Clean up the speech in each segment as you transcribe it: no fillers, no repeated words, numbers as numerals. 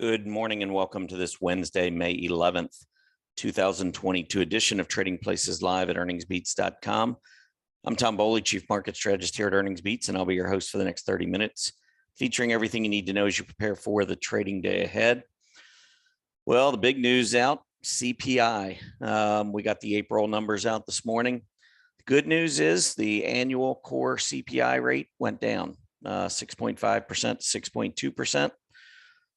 Good morning and welcome to this Wednesday, May 11th, 2022 edition of Trading Places Live at earningsbeats.com. I'm Tom Bowley, Chief Market Strategist here at Earnings Beats, and I'll be your host for the next 30 minutes, featuring everything you need to know as you prepare for the trading day ahead. Well, the big news out, CPI. We got the April numbers out this morning. The good news is the annual core CPI rate went down 6.5% to 6.2%.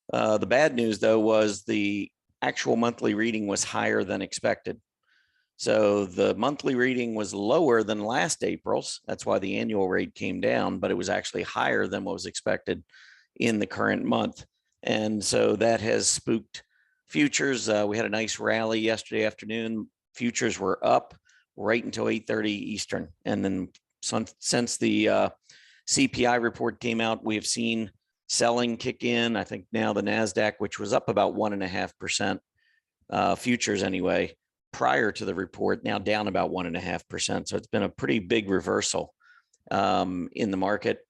The bad news, though, was the actual monthly reading was higher than expected. So the monthly reading was lower than last April's. That's why the annual rate came down, but it was actually higher than what was expected in the current month. And so that has spooked futures. We had a nice rally yesterday afternoon. Futures were up right until 8:30 Eastern. And then since the CPI report came out, we have seen selling kick in. I think now the NASDAQ, which was up about 1.5%, futures anyway, prior to the report, now down about 1.5%. So it's been a pretty big reversal in the market.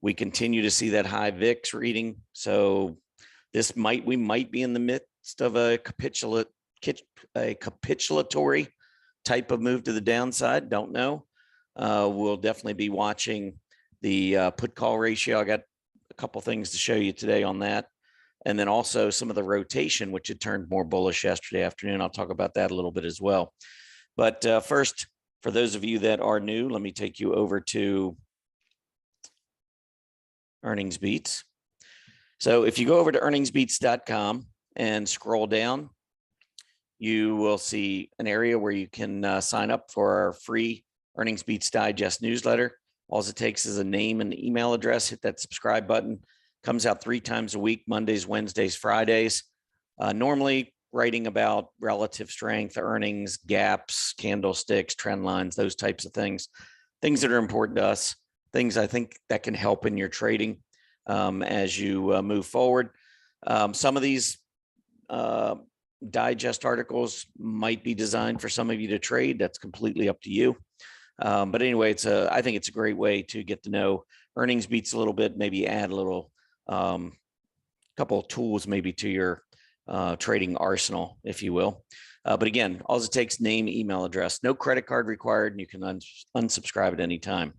We continue to see that high VIX reading. So we might be in the midst of a capitulatory type of move to the downside. Don't know. We'll definitely be watching the put call ratio. I got a couple things to show you today on that. And then also some of the rotation, which had turned more bullish yesterday afternoon. I'll talk about that a little bit as well. But first, for those of you that are new, let me take you over to Earnings Beats. So if you go over to earningsbeats.com and scroll down, you will see an area where you can sign up for our free Earnings Beats Digest newsletter. All it takes is a name and email address. Hit that subscribe button. Comes out 3 times a week, Mondays, Wednesdays, Fridays. Normally writing about relative strength, earnings, gaps, candlesticks, trend lines, those types of things. Things that are important to us. Things I think that can help in your trading as you move forward. Some of these digest articles might be designed for some of you to trade. That's completely up to you. But anyway, I think it's a great way to get to know Earnings Beats a little bit, maybe add a little couple of tools maybe to your trading arsenal, if you will. But again, all it takes, name, email address, no credit card required, and you can unsubscribe at any time.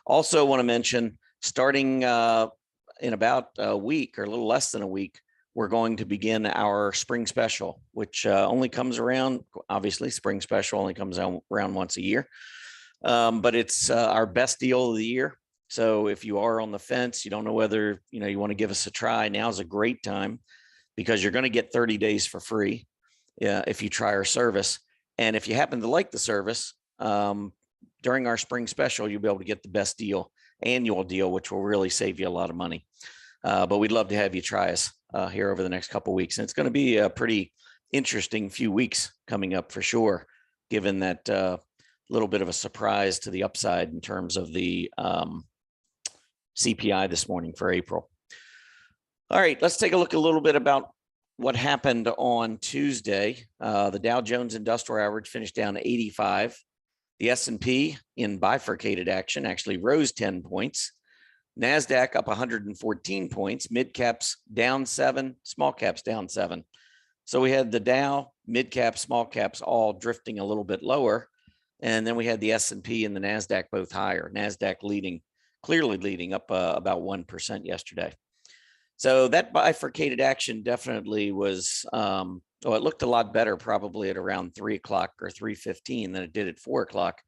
Also want to mention, starting in about a week or a little less than a week, we're going to begin our spring special, which only comes around, obviously spring special only comes around once a year. But it's our best deal of the year. So if you are on the fence, you don't know whether you want to give us a try, now's a great time, because you're going to get 30 days for free if you try our service. And if you happen to like the service, during our spring special, you'll be able to get the best deal, annual deal, which will really save you a lot of money. But we'd love to have you try us here over the next couple of weeks. And it's going to be a pretty interesting few weeks coming up for sure, given that little bit of a surprise to the upside in terms of the CPI this morning for April. All right, let's take a look a little bit about what happened on Tuesday. The Dow Jones Industrial Average finished down 85. The S&P in bifurcated action actually rose 10 points. NASDAQ up 114 points, mid caps down 7, small caps down 7. So we had the Dow, mid caps, small caps all drifting a little bit lower. And then we had the S&P and the NASDAQ both higher. NASDAQ clearly leading up about 1% yesterday. So that bifurcated action definitely was, it looked a lot better probably at around 3 o'clock or 3:15 than it did at 4 o'clock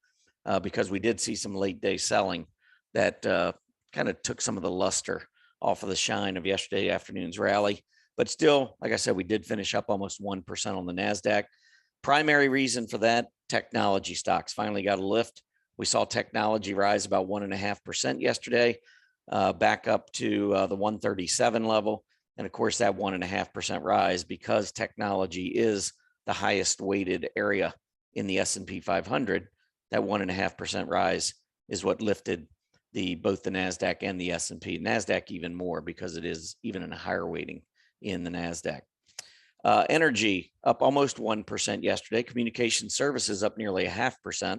because we did see some late day selling that kind of took some of the luster off of the shine of yesterday afternoon's rally. But still, like I said, we did finish up almost 1% on the NASDAQ. Primary reason for that, technology stocks finally got a lift. We saw technology rise about 1.5% yesterday, back up to the 137 level. And of course, that 1.5% rise, because technology is the highest weighted area in the S&P 500, that 1.5% rise is what lifted both the NASDAQ and the S&P. NASDAQ even more because it is even in a higher weighting in the NASDAQ. Energy up almost 1% yesterday. Communication services up nearly 0.5%.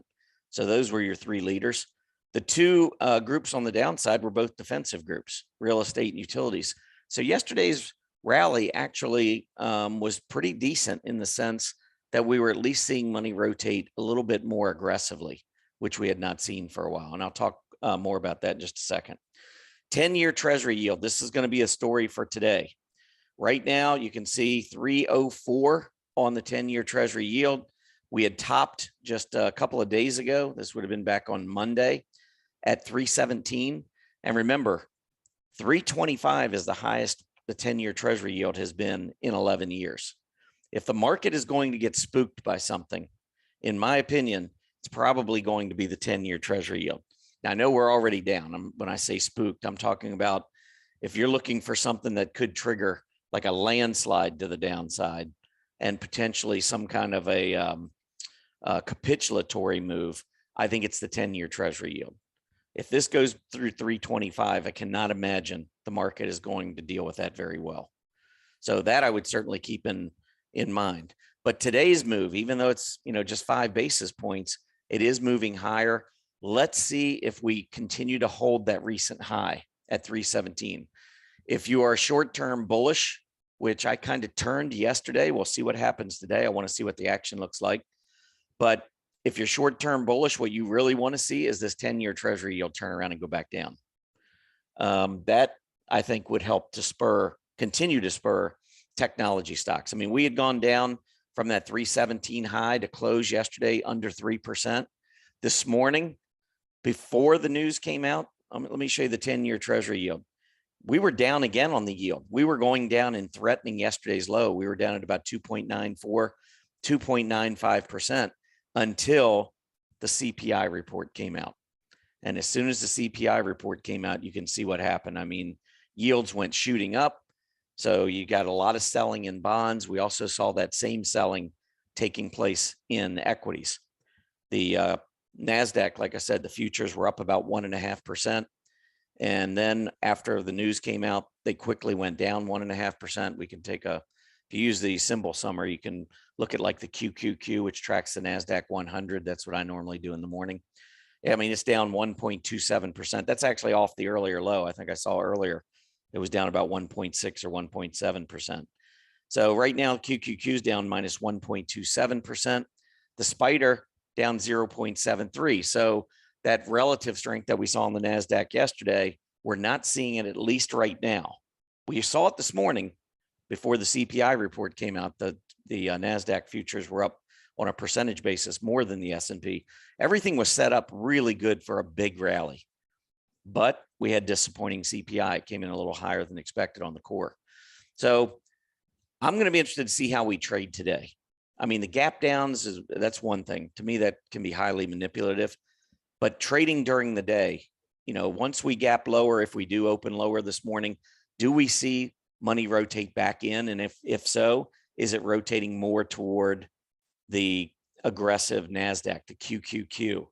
So those were your 3 leaders. The 2 groups on the downside were both defensive groups, real estate and utilities. So yesterday's rally actually was pretty decent in the sense that we were at least seeing money rotate a little bit more aggressively, which we had not seen for a while. And I'll talk more about that in just a second. 10-year Treasury yield. This is going to be a story for today. Right now, you can see 304 on the 10-year Treasury yield. We had topped just a couple of days ago. This would have been back on Monday at 317. And remember, 325 is the highest the 10-year Treasury yield has been in 11 years. If the market is going to get spooked by something, in my opinion, it's probably going to be the 10-year Treasury yield. Now, I know we're already down. When I say spooked, I'm talking about if you're looking for something that could trigger like a landslide to the downside and potentially some kind of a capitulatory move, I think it's the 10-year Treasury yield. If this goes through 325, I cannot imagine the market is going to deal with that very well. So that I would certainly keep in mind. But today's move, even though it's just 5 basis points, it is moving higher. Let's see if we continue to hold that recent high at 317. If you are short-term bullish, which I kind of turned yesterday, we'll see what happens today. I want to see what the action looks like. But if you're short-term bullish, what you really want to see is this 10-year Treasury yield turn around and go back down. That I think would help to continue to spur technology stocks. I mean, we had gone down from that 317 high to close yesterday under 3%. This morning, before the news came out, let me show you the 10-year Treasury yield. We were down again on the yield. We were going down and threatening yesterday's low. We were down at about 2.94, 2.95% until the CPI report came out. And as soon as the CPI report came out, you can see what happened. I mean, yields went shooting up. So you got a lot of selling in bonds. We also saw that same selling taking place in equities. The NASDAQ, like I said, the futures were up about 1.5%. And then after the news came out, they quickly went down 1.5%. We can take if you use the symbol summary, you can look at like the QQQ, which tracks the NASDAQ 100. That's what I normally do in the morning. I mean, it's down 1.27%. That's actually off the earlier low. I think I saw earlier it was down about 1.6 or 1.7%. So right now, QQQ is down minus 1.27%. The spider down 0.73. So that relative strength that we saw on the NASDAQ yesterday, we're not seeing it at least right now. We saw it this morning before the CPI report came out. The NASDAQ futures were up on a percentage basis more than the S&P. Everything was set up really good for a big rally. But we had disappointing CPI. It came in a little higher than expected on the core. So I'm going to be interested to see how we trade today. I mean, the gap downs, that's one thing. To me, that can be highly manipulative. But trading during the day, once we gap lower, if we do open lower this morning, do we see money rotate back in? And if so, is it rotating more toward the aggressive NASDAQ, the QQQ,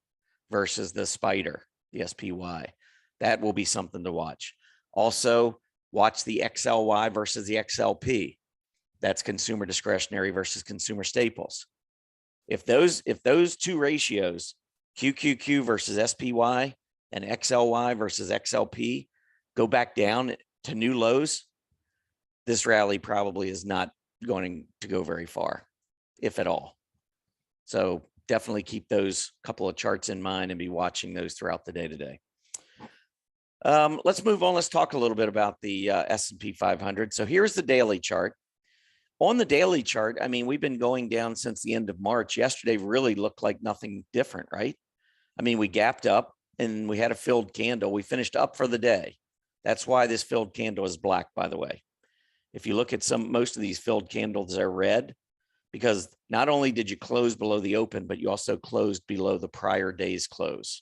versus the spider, the SPY? That will be something to watch. Also, watch the XLY versus the XLP. That's consumer discretionary versus consumer staples. If those two ratios, QQQ versus SPY and XLY versus XLP, go back down to new lows, this rally probably is not going to go very far, if at all. So definitely keep those couple of charts in mind and be watching those throughout the day today. Let's move on. Let's talk a little bit about the S&P 500. So here's the daily chart. On the daily chart, I mean, we've been going down since the end of March. Yesterday really looked like nothing different, right? I mean, we gapped up and we had a filled candle. We finished up for the day. That's why this filled candle is black, by the way. If you look at most of these filled candles are red, because not only did you close below the open, but you also closed below the prior day's close.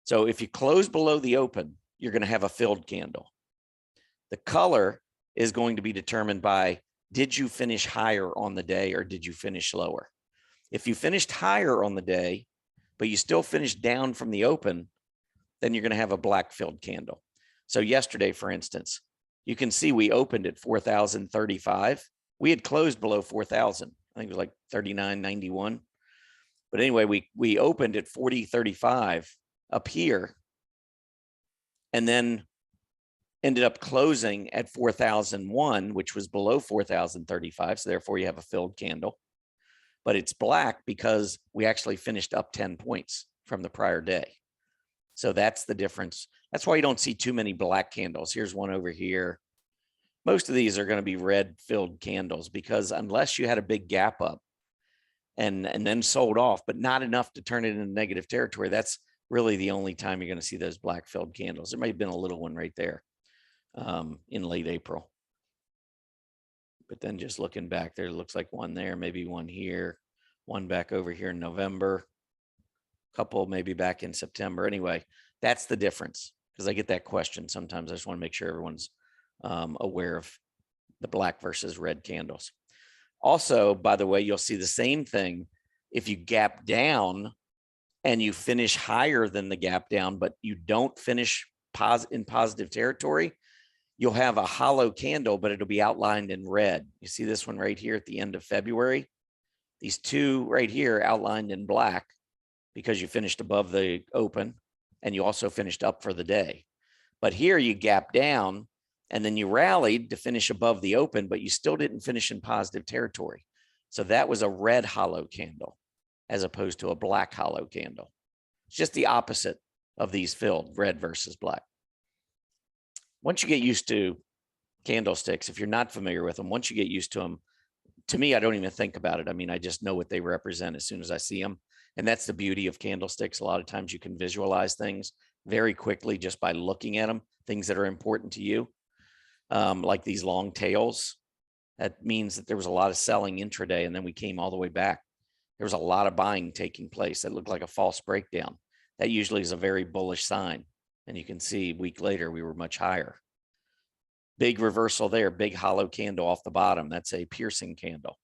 So if you close below the open, you're going to have a filled candle. The color is going to be determined by, did you finish higher on the day or did you finish lower? If you finished higher on the day, but you still finished down from the open, then you're going to have a black filled candle. So yesterday, for instance, you can see we opened at 4,035. We had closed below 4,000. I think it was like 39.91. But anyway, we opened at 40.35 up here. And then ended up closing at 4,001, which was below 4,035. So therefore you have a filled candle, but it's black because we actually finished up 10 points from the prior day. So that's the difference. That's why you don't see too many black candles. Here's one over here. Most of these are going to be red filled candles because unless you had a big gap up and then sold off, but not enough to turn it into negative territory, that's really the only time you're going to see those black filled candles. There may have been a little one right there in late April. But then just looking back there, it looks like one there, maybe one here, one back over here in November, couple maybe back in September. Anyway, that's the difference because I get that question sometimes. I just want to make sure everyone's aware of the black versus red candles. Also, by the way, you'll see the same thing if you gap down and you finish higher than the gap down, but you don't finish in positive territory, you'll have a hollow candle, but it'll be outlined in red. You see this one right here at the end of February. These two right here outlined in black because you finished above the open and you also finished up for the day. But here you gap down and then you rallied to finish above the open, but you still didn't finish in positive territory. So that was a red hollow candle as opposed to a black hollow candle. It's just the opposite of these filled, red versus black. Once you get used to candlesticks, if you're not familiar with them, once you get used to them, to me, I don't even think about it. I mean, I just know what they represent as soon as I see them. And that's the beauty of candlesticks. A lot of times you can visualize things very quickly just by looking at them, things that are important to you, like these long tails. That means that there was a lot of selling intraday, and then we came all the way back. There was a lot of buying taking place. That looked like a false breakdown. That usually is a very bullish sign. And you can see a week later, we were much higher. Big reversal there, big hollow candle off the bottom. That's a piercing candle.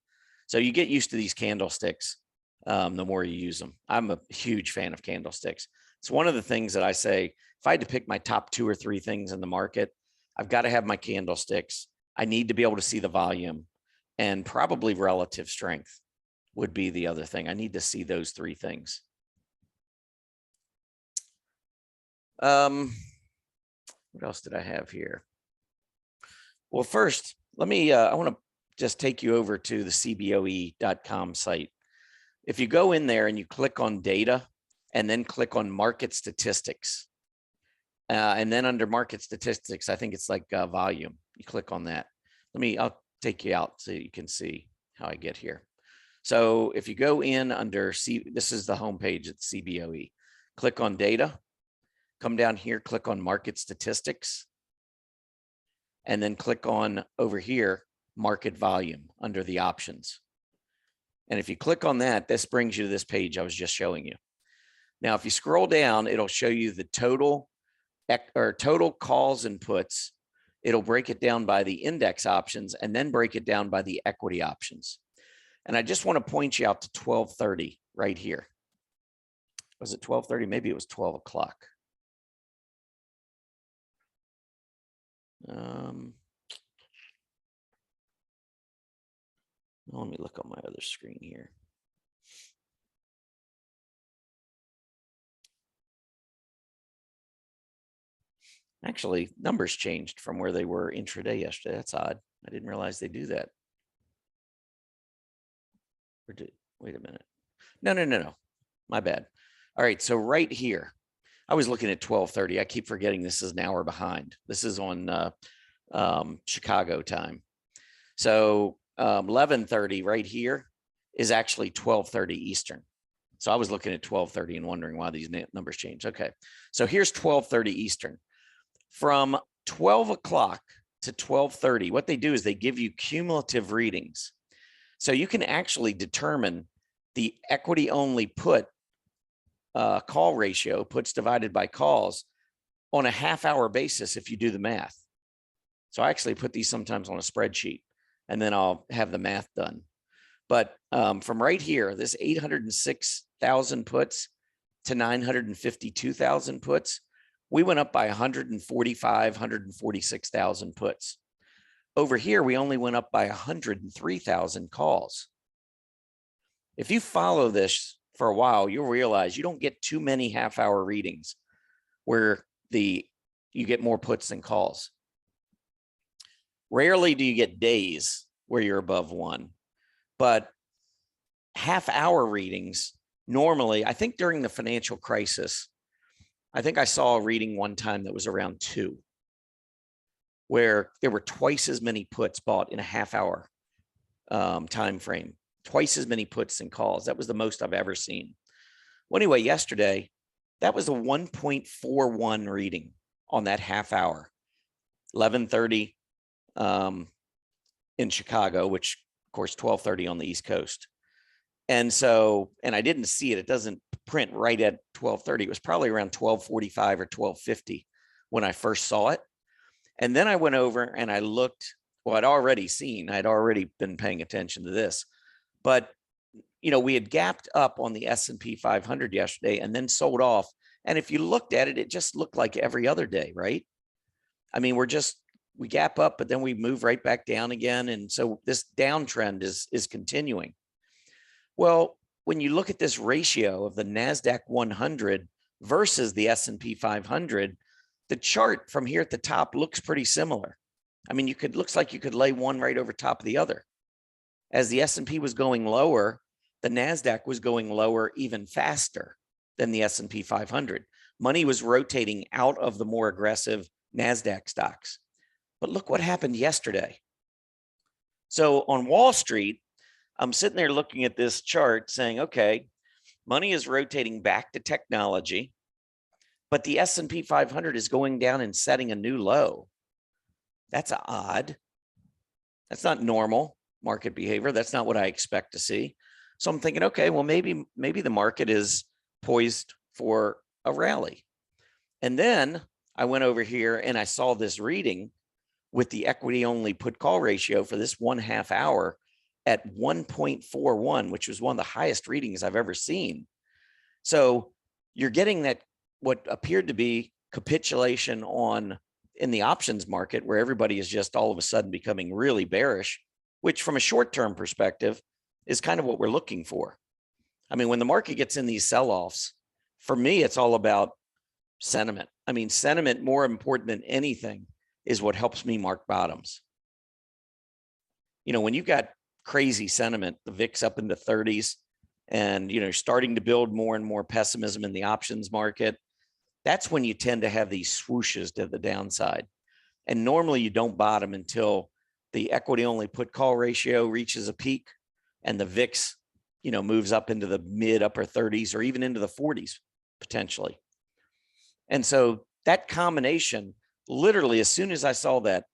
So you get used to these candlesticks the more you use them. I'm a huge fan of candlesticks. It's one of the things that I say, if I had to pick my top 2 or 3 things in the market, I've got to have my candlesticks. I need to be able to see the volume, and probably relative strength would be the other thing. I need to see those 3 things. What else did I have here? Well, first, let me, I want to just take you over to the cboe.com site. If you go in there and you click on data and then click on market statistics, and then under market statistics, I think it's like volume. You click on that. I'll take you out so you can see how I get here. So if you go in under this is the homepage at CBOE, click on data, come down here, click on market statistics, and then click on over here, market volume under the options. And if you click on that, this brings you to this page I was just showing you. Now, if you scroll down, it'll show you the total calls and puts. It'll break it down by the index options and then break it down by the equity options. And I just want to point you out to 12:30 right here. Was it 12:30? Maybe it was 12 o'clock. Let me look on my other screen here. Actually, numbers changed from where they were intraday yesterday. That's odd. I didn't realize they do that. Wait a minute. No. My bad. All right. So right here, I was looking at 12:30. I keep forgetting this is an hour behind. This is on Chicago time. So 11:30 right here is actually 12:30 Eastern. So I was looking at 12:30 and wondering why these numbers changed. Okay. So here's 12:30 Eastern. From 12 o'clock to 12:30, what they do is they give you cumulative readings. So you can actually determine the equity only put call ratio, puts divided by calls, on a half-hour basis if you do the math. So I actually put these sometimes on a spreadsheet, and then I'll have the math done. But from right here, this 806,000 puts to 952,000 puts, we went up by 146,000 puts. Over here, we only went up by 103,000 calls. If you follow this for a while, you'll realize you don't get too many half-hour readings where you get more puts than calls. Rarely do you get days where you're above 1, but half-hour readings normally, I think during the financial crisis, I think I saw a reading one time that was around 2, where there were twice as many puts bought in a half-hour time frame, twice as many puts and calls. That was the most I've ever seen. Well, anyway, yesterday, that was a 1.41 reading on that half hour, 11:30 in Chicago, which of course 12:30 on the East Coast. And so, and I didn't see it. It doesn't print right at 12:30. It was probably around 12:45 or 12:50 when I first saw it. And then I went over and I looked. Well, I'd already been paying attention to this, but we had gapped up on the S&P 500 yesterday and then sold off. And if you looked at it, it just looked like every other day, right? I mean, we gap up, but then we move right back down again. And so this downtrend is continuing. Well, when you look at this ratio of the NASDAQ 100 versus the S&P 500, the chart from here at the top looks pretty similar. I mean, looks like you could lay one right over top of the other. As the S&P was going lower, the NASDAQ was going lower even faster than the S&P 500. Money was rotating out of the more aggressive NASDAQ stocks. But look what happened yesterday. So on Wall Street, I'm sitting there looking at this chart saying, okay, money is rotating back to technology, but the S&P 500 is going down and setting a new low. That's odd. That's not normal market behavior. That's not what I expect to see. So I'm thinking, okay, well, maybe the market is poised for a rally. And then I went over here and I saw this reading with the equity only put call ratio for this 1/2 hour at 1.41, which was one of the highest readings I've ever seen. So you're getting that what appeared to be capitulation in the options market, where everybody is just all of a sudden becoming really bearish, which from a short-term perspective is kind of what we're looking for. I mean, when the market gets in these sell-offs, for me, it's all about sentiment. I mean, sentiment, more important than anything, is what helps me mark bottoms. When you've got crazy sentiment, the VIX up into 30s, and starting to build more and more pessimism in the options market, that's when you tend to have these swooshes to the downside. And normally you don't bottom until the equity only put call ratio reaches a peak and the VIX, moves up into the mid upper 30s or even into the 40s potentially. And so that combination, literally, as soon as I saw that,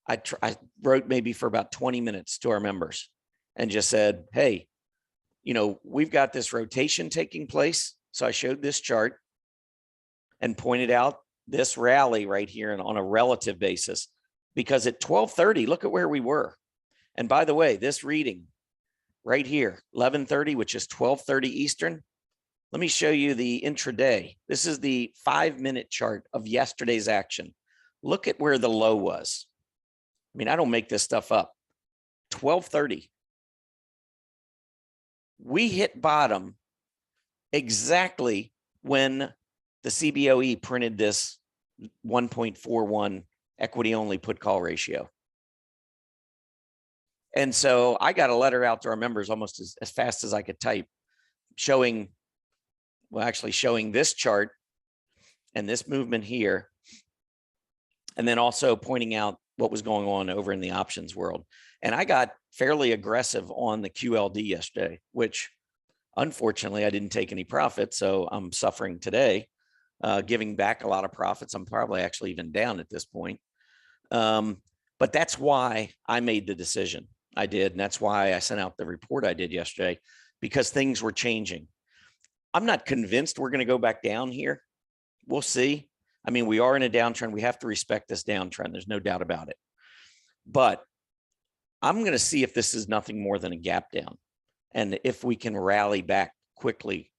I wrote maybe for about 20 minutes to our members and just said, hey, we've got this rotation taking place. So I showed this chart and pointed out this rally right here and on a relative basis, because at 12:30, look at where we were. And by the way, this reading right here, 11:30, which is 12:30 Eastern. Let me show you the intraday. This is the 5-minute chart of yesterday's action. Look at where the low was. I mean, I don't make this stuff up. 12:30. We hit bottom exactly when the CBOE printed this 1.41 equity only put call ratio. And so I got a letter out to our members almost as fast as I could type, showing this chart and this movement here, and then also pointing out what was going on over in the options world. And I got fairly aggressive on the QLD yesterday, which unfortunately I didn't take any profit. So I'm suffering today, giving back a lot of profits. I'm probably actually even down at this point. But that's why I made the decision I did. And that's why I sent out the report I did yesterday, because things were changing. I'm not convinced we're going to go back down here. We'll see. I mean, we are in a downtrend. We have to respect this downtrend. There's no doubt about it. But I'm going to see if this is nothing more than a gap down and if we can rally back quickly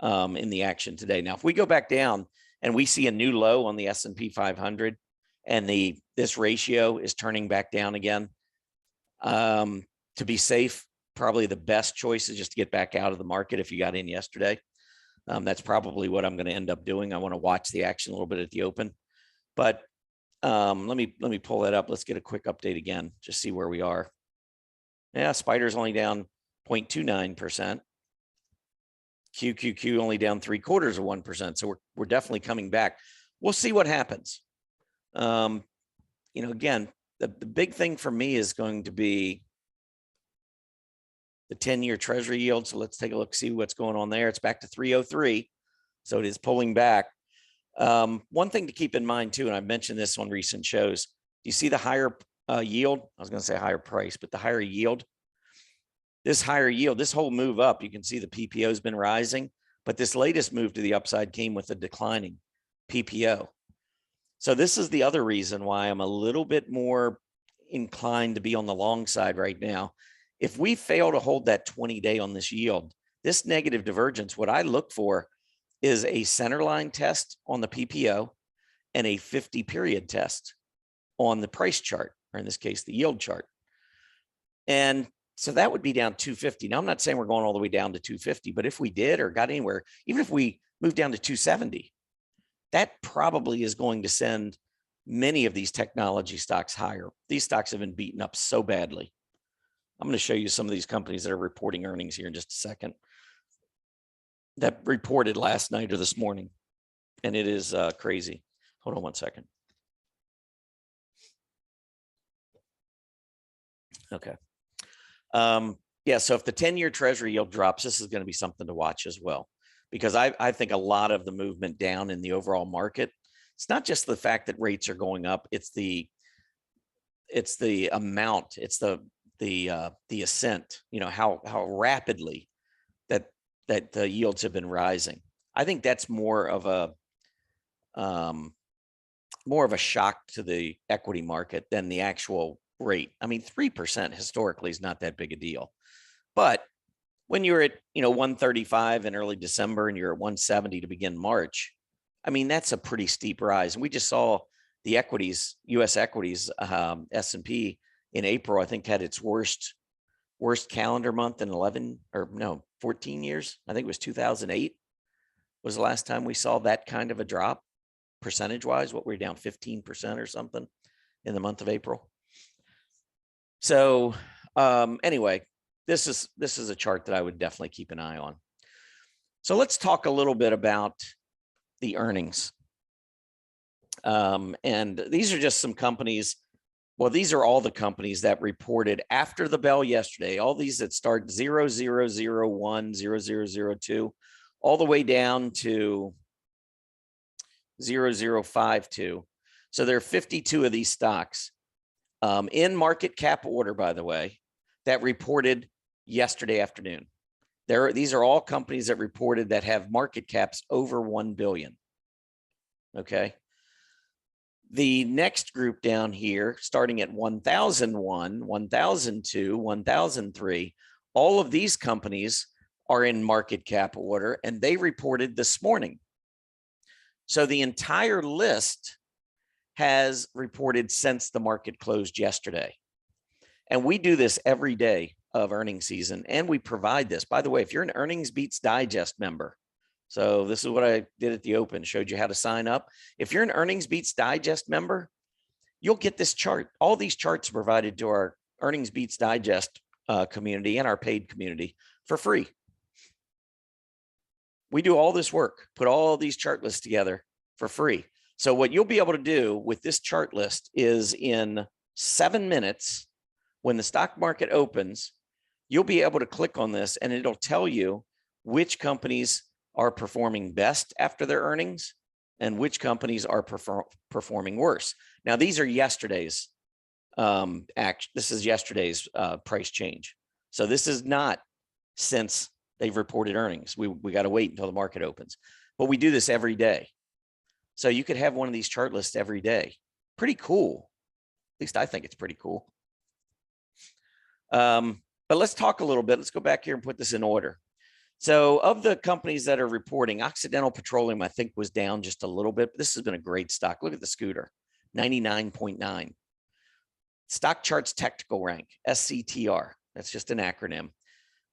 in the action today. Now, if we go back down and we see a new low on the S&P 500 and this ratio is turning back down again, to be safe, probably the best choice is just to get back out of the market if you got in yesterday. That's probably what I'm going to end up doing. I want to watch the action a little bit at the open. But let me pull that up. Let's get a quick update again, just see where we are. Yeah, Spider's only down 0.29%. QQQ only down 0.75%. So we're definitely coming back. We'll see what happens. Again, the big thing for me is going to be the 10-year Treasury yield. So let's take a look, see what's going on there. It's back to 303. So it is pulling back. One thing to keep in mind too, and I've mentioned this on recent shows, you see the higher yield. I was going to say higher price, but the higher yield. This higher yield, this whole move up, you can see the PPO has been rising, but this latest move to the upside came with a declining PPO. So this is the other reason why I'm a little bit more inclined to be on the long side right now. If we fail to hold that 20-day on this yield, this negative divergence, what I look for is a centerline test on the PPO and a 50-period test on the price chart, or in this case, the yield chart. And so that would be down 250. Now, I'm not saying we're going all the way down to 250, but if we did or got anywhere, even if we moved down to 270, that probably is going to send many of these technology stocks higher. These stocks have been beaten up so badly. I'm going to show you some of these companies that are reporting earnings here in just a second that reported last night or this morning. And it is crazy. Hold on one second. Okay. Yeah, so if the 10-year Treasury yield drops, this is going to be something to watch as well, because I think a lot of the movement down in the overall market, it's not just the fact that rates are going up, it's the amount, it's the ascent, how rapidly that the yields have been rising. I think that's more of a shock to the equity market than the actual rate. I mean, 3% historically is not that big a deal. But when you're at, 135 in early December and you're at 170 to begin March, I mean, that's a pretty steep rise. And we just saw the equities, U.S. equities, S&P in April, I think had its worst calendar month in 14 years. I think it was 2008 was the last time we saw that kind of a drop percentage wise. What we're down 15% or something in the month of April. So anyway, this is a chart that I would definitely keep an eye on. So let's talk a little bit about the earnings. And these are just some companies. Well, these are all the companies that reported after the bell yesterday, all these that start 0001, 0002, all the way down to 0052. So there are 52 of these stocks in market cap order, by the way, that reported yesterday afternoon. These are all companies that reported that have market caps over 1 billion. Okay. The next group down here, starting at 1001, 1002, 1003, all of these companies are in market cap order, and they reported this morning. So the entire list has reported since the market closed yesterday. And we do this every day of earnings season, and we provide this. By the way, if you're an Earnings Beats Digest member, so this is what I did at the open, showed you how to sign up. If you're an Earnings Beats Digest member, you'll get this chart. All these charts are provided to our Earnings Beats Digest community and our paid community for free. We do all this work, put all these chart lists together for free. So what you'll be able to do with this chart list is in 7 minutes, when the stock market opens, you'll be able to click on this and it'll tell you which companies are performing best after their earnings and which companies are performing worse. Now, these are yesterday's this is yesterday's price change. So this is not since they've reported earnings. We got to wait until the market opens, but we do this every day. So you could have one of these chart lists every day. Pretty cool. At least I think it's pretty cool. But let's talk a little bit. Let's go back here and put this in order. So of the companies that are reporting, Occidental Petroleum, I think, was down just a little bit. But this has been a great stock. Look at the scooter, 99.9. Stock Charts Technical Rank, SCTR. That's just an acronym.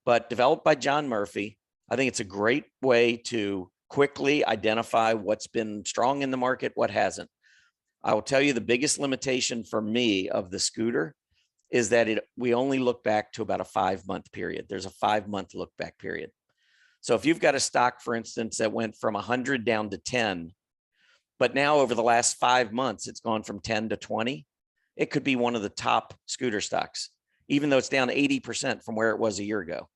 But developed by John Murphy. I think it's a great way to quickly identify what's been strong in the market, what hasn't. I will tell you the biggest limitation for me of the scooter is that we only look back to about a 5-month period. There's a 5-month look back period. So if you've got a stock, for instance, that went from 100 down to 10, but now over the last 5 months, it's gone from 10 to 20, it could be one of the top scooter stocks, even though it's down 80% from where it was a year ago.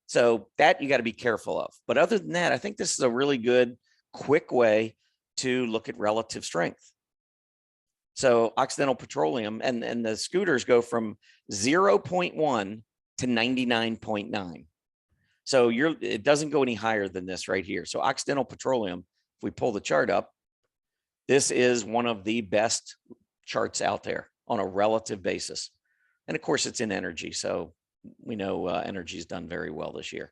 So that you got to be careful of. But other than that, I think this is a really good, quick way to look at relative strength. So Occidental Petroleum and the scooters go from 0.1 to 99.9. So it doesn't go any higher than this right here. So Occidental Petroleum, if we pull the chart up, this is one of the best charts out there on a relative basis. And of course, it's in energy. So we know energy's done very well this year.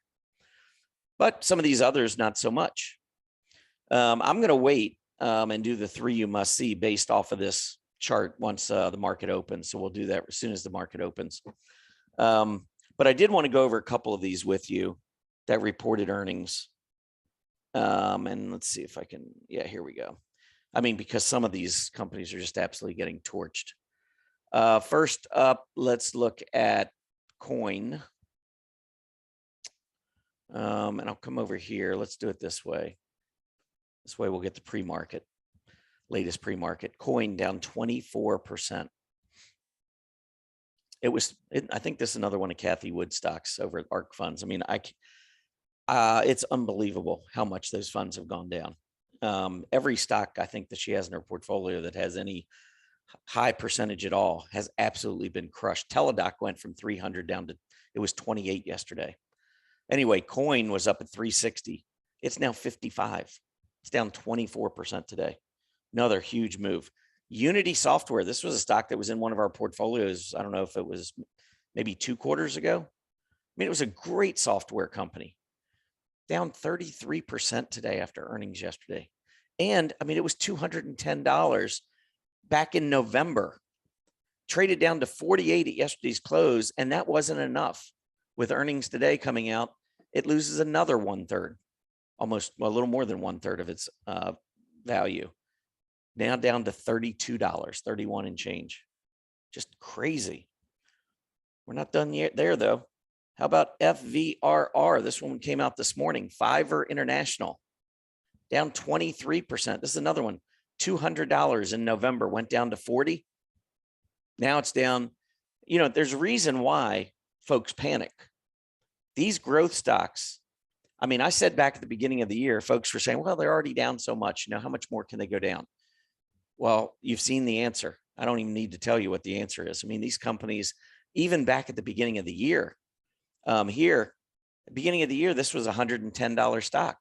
But some of these others, not so much. I'm going to wait and do the 3 you must see based off of this chart once the market opens. So we'll do that as soon as the market opens. But I did want to go over a couple of these with you that reported earnings. And let's see if I can, yeah, here we go. I mean, because some of these companies are just absolutely getting torched. First up, let's look at Coin. And I'll come over here. Let's do it this way. This way we'll get the pre-market, latest pre-market. Coin down 24%. I think this is another one of Kathy Wood stocks over at ARK Funds. I mean, it's unbelievable how much those funds have gone down. Every stock I think that she has in her portfolio that has any high percentage at all has absolutely been crushed. Teladoc went from 300 down to, it was 28 yesterday. Anyway, Coin was up at 360. It's now 55. It's down 24% today. Another huge move. Unity Software. This was a stock that was in one of our portfolios. I don't know if it was maybe 2 quarters ago. I mean, it was a great software company. Down 33% today after earnings yesterday. And I mean, it was $210 back in November. Traded down to 48 at yesterday's close, and that wasn't enough. With earnings today coming out, it loses another 1/3, almost a little more than 1/3 of its value. Now down to $32, 31 and change. Just crazy. We're not done yet there, though. How about FVRR? This one came out this morning. Fiverr International, down 23%. This is another one. $200 in November, went down to 40. Now it's down. You know, there's a reason why folks panic. These growth stocks, I mean, I said back at the beginning of the year, folks were saying, well, they're already down so much. You know, how much more can they go down? Well, you've seen the answer. I don't even need to tell you what the answer is. I mean, these companies, even back at the beginning of the year, here, beginning of the year, this was a $110 stock,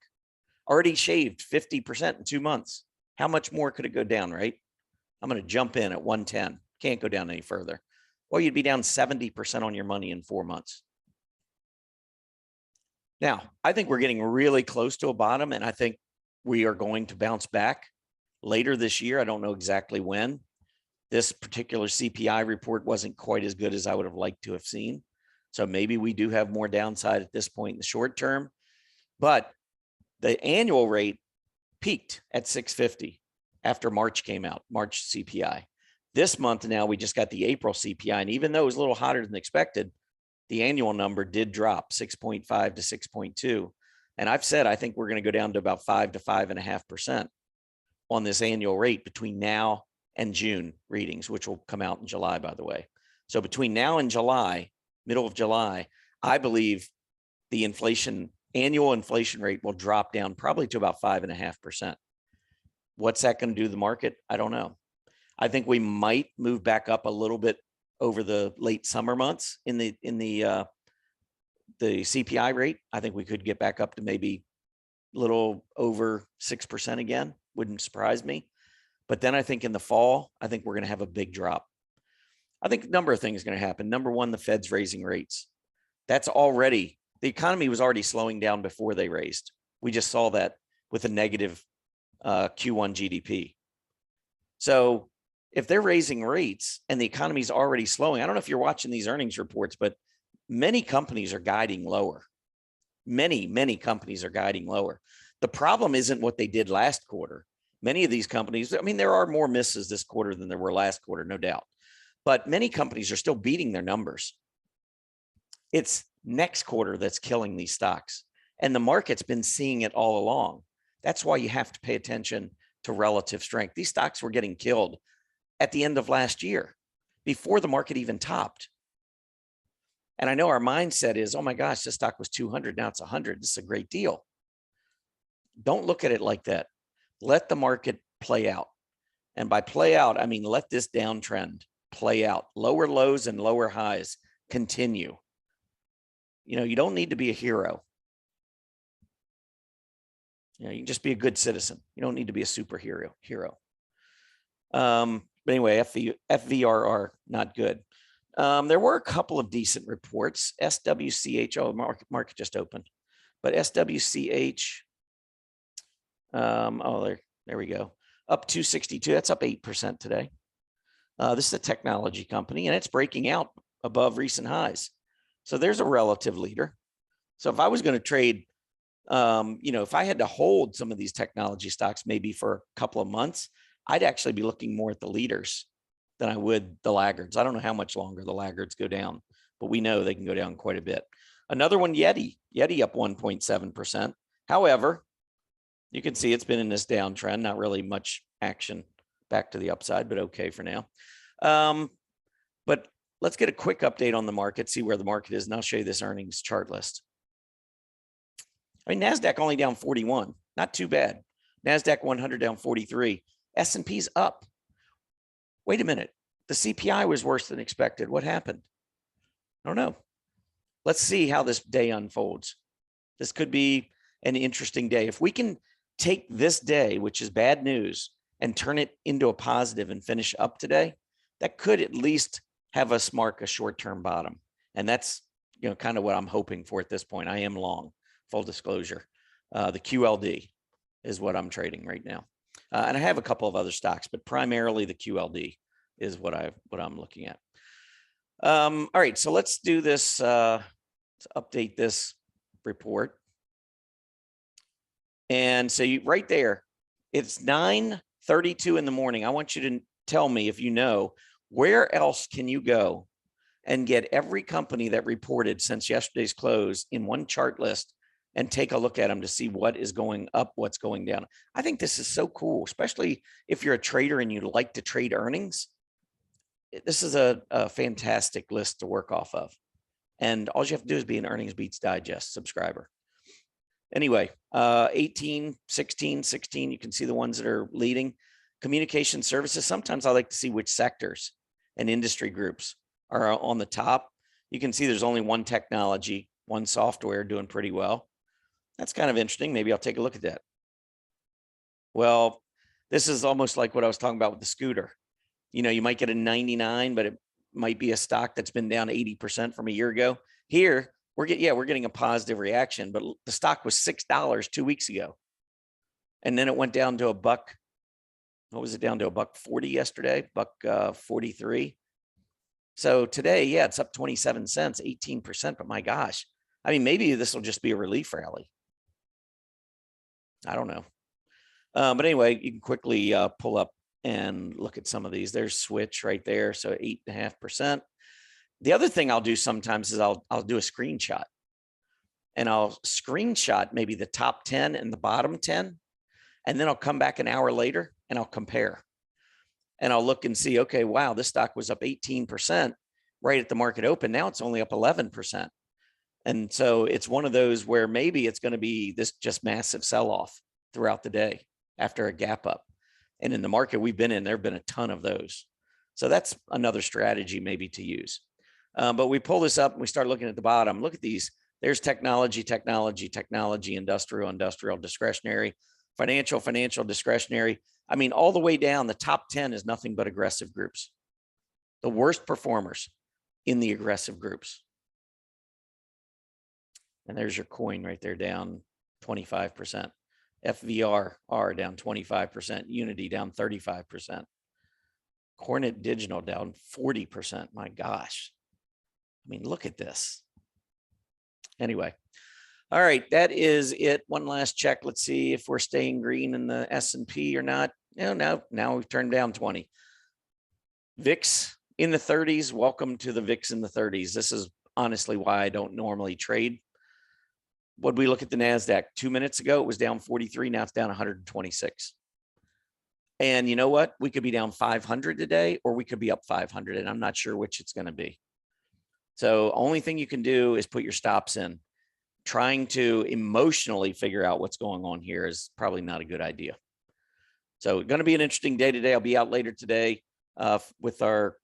already shaved 50% in 2 months. How much more could it go down, right? I'm going to jump in at 110. Can't go down any further. Well, you'd be down 70% on your money in 4 months. Now, I think we're getting really close to a bottom, and I think we are going to bounce back later this year. I don't know exactly when. This particular CPI report wasn't quite as good as I would have liked to have seen. So maybe we do have more downside at this point in the short term. But the annual rate peaked at 650 after March came out, March CPI. This month now, we just got the April CPI. And even though it was a little hotter than expected, the annual number did drop 6.5 to 6.2. And I've said, I think we're going to go down to about 5 to 5.5% on this annual rate between now and June readings, which will come out in July, by the way. So between now and July, middle of July, I believe the annual inflation rate will drop down probably to about 5.5%. What's that going to do to the market? I don't know. I think we might move back up a little bit over the late summer months in the CPI rate. I think we could get back up to maybe a little over 6% again. Wouldn't surprise me. But then I think in the fall, I think we're going to have a big drop. I think a number of things are going to happen. Number one, the Fed's raising rates. That's already, the economy was already slowing down before they raised. We just saw that with a negative Q1 GDP. So if they're raising rates and the economy is already slowing, I don't know if you're watching these earnings reports, but many companies are guiding lower. Many companies are guiding lower. The problem isn't what they did last quarter. Many of these companies, I mean, there are more misses this quarter than there were last quarter, no doubt. But many companies are still beating their numbers. It's next quarter that's killing these stocks. And the market's been seeing it all along. That's why you have to pay attention to relative strength. These stocks were getting killed at the end of last year before the market even topped. And I know our mindset is, oh my gosh, this stock was 200. Now it's 100. This is a great deal. Don't look at it like that. Let the market play out. And by play out, I mean, let this downtrend play out. Lower lows and lower highs continue. You know, you don't need to be a hero. You know, you can just be a good citizen. You don't need to be a superhero. But anyway, FVRR, not good. There were a couple of decent reports. SWCH, oh, market just opened. But SWCH, oh, there we go. Up 262, that's up 8% today. This is a technology company, and it's breaking out above recent highs. So there's a relative leader. So if I was going to trade, you know, if I had to hold some of these technology stocks maybe for a couple of months, I'd actually be looking more at the leaders than I would the laggards. I don't know how much longer the laggards go down, but we know they can go down quite a bit. Another one, Yeti up 1.7%. However, you can see it's been in this downtrend, not really much action back to the upside, but okay for now. But let's get a quick update on the market, see where the market is, and I'll show you this earnings chart list. I mean, NASDAQ only down 41, not too bad. NASDAQ 100 down 43. S&P's up. Wait a minute. The CPI was worse than expected. What happened? I don't know. Let's see how this day unfolds. This could be an interesting day. If we can take this day, which is bad news, and turn it into a positive and finish up today, that could at least have us mark a short-term bottom. And that's, you know, kind of what I'm hoping for at this point. I am long, full disclosure. The QLD is what I'm trading right now. And I have a couple of other stocks, but primarily the QLD is what I'm looking at. All right, so let's do this. Let's update this report. And so right there, it's 9:32 in the morning. I want you to tell me if you know, where else can you go and get every company that reported since yesterday's close in one chart list and take a look at them to see what is going up, what's going down. I think this is so cool, especially if you're a trader and you like to trade earnings. This is a fantastic list to work off of. And all you have to do is be an Earnings Beats Digest subscriber. Anyway, 18, 16, 16, you can see the ones that are leading. Communication services, sometimes I like to see which sectors and industry groups are on the top. You can see there's only one technology, one software doing pretty well. That's kind of interesting. Maybe I'll take a look at that. Well, this is almost like what I was talking about with the scooter. You know, you might get a 99, but it might be a stock that's been down 80% from a year ago. Here, we're getting a positive reaction, but the stock was $6 2 weeks ago. And then it went down to $1. What was it down to? $1.40 yesterday, $1.43. So today, yeah, it's up 27 cents, 18%. But my gosh, I mean, maybe this will just be a relief rally. I don't know. But anyway, you can quickly pull up and look at some of these. There's Switch right there. So 8.5%. The other thing I'll do sometimes is I'll do a screenshot, and I'll screenshot maybe the top 10 and the bottom 10. And then I'll come back an hour later and I'll compare. And I'll look and see, okay, wow, this stock was up 18% right at the market open. Now it's only up 11%. And so it's one of those where maybe it's going to be this just massive sell-off throughout the day after a gap up. And in the market we've been in, there have been a ton of those. So that's another strategy maybe to use. But we pull this up and we start looking at the bottom. Look at these. There's technology, industrial, discretionary, financial, discretionary. I mean, all the way down, the top 10 is nothing but aggressive groups. The worst performers in the aggressive groups. And there's your coin right there, down 25%. FVRR down 25%. Unity down 35%. Cornet Digital down 40%. My gosh. I mean, look at this. Anyway, All right, that is it. One last check. Let's see if we're staying green in the S&P or not. No, now we've turned down 20. VIX in the 30s. Welcome to the VIX in the 30s. This is honestly why I don't normally trade. What we look at the NASDAQ 2 minutes ago, it was down 43. Now it's down 126. And you know what? We could be down 500 today, or we could be up 500, and I'm not sure which it's going to be. So only thing you can do is put your stops in. Trying to emotionally figure out what's going on here is probably not a good idea. So going to be an interesting day today. I'll be out later today with our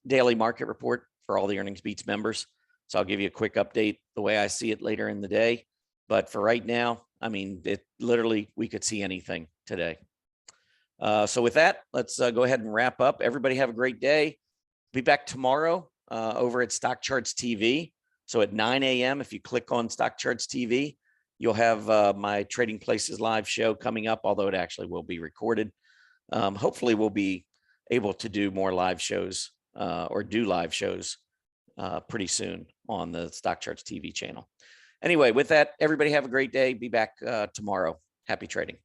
daily market report for all the Earnings Beats members. So I'll give you a quick update the way I see it later in the day. But for right now, I mean, it literally, we could see anything today. So with that, let's go ahead and wrap up. Everybody have a great day. Be back tomorrow over at Stock Charts TV. So at 9 a.m., if you click on Stock Charts TV, you'll have my Trading Places live show coming up, although it actually will be recorded. Hopefully we'll be able to do more live shows or do live shows pretty soon on the Stock Charts TV channel. Anyway, with that, everybody have a great day. Be back tomorrow. Happy trading.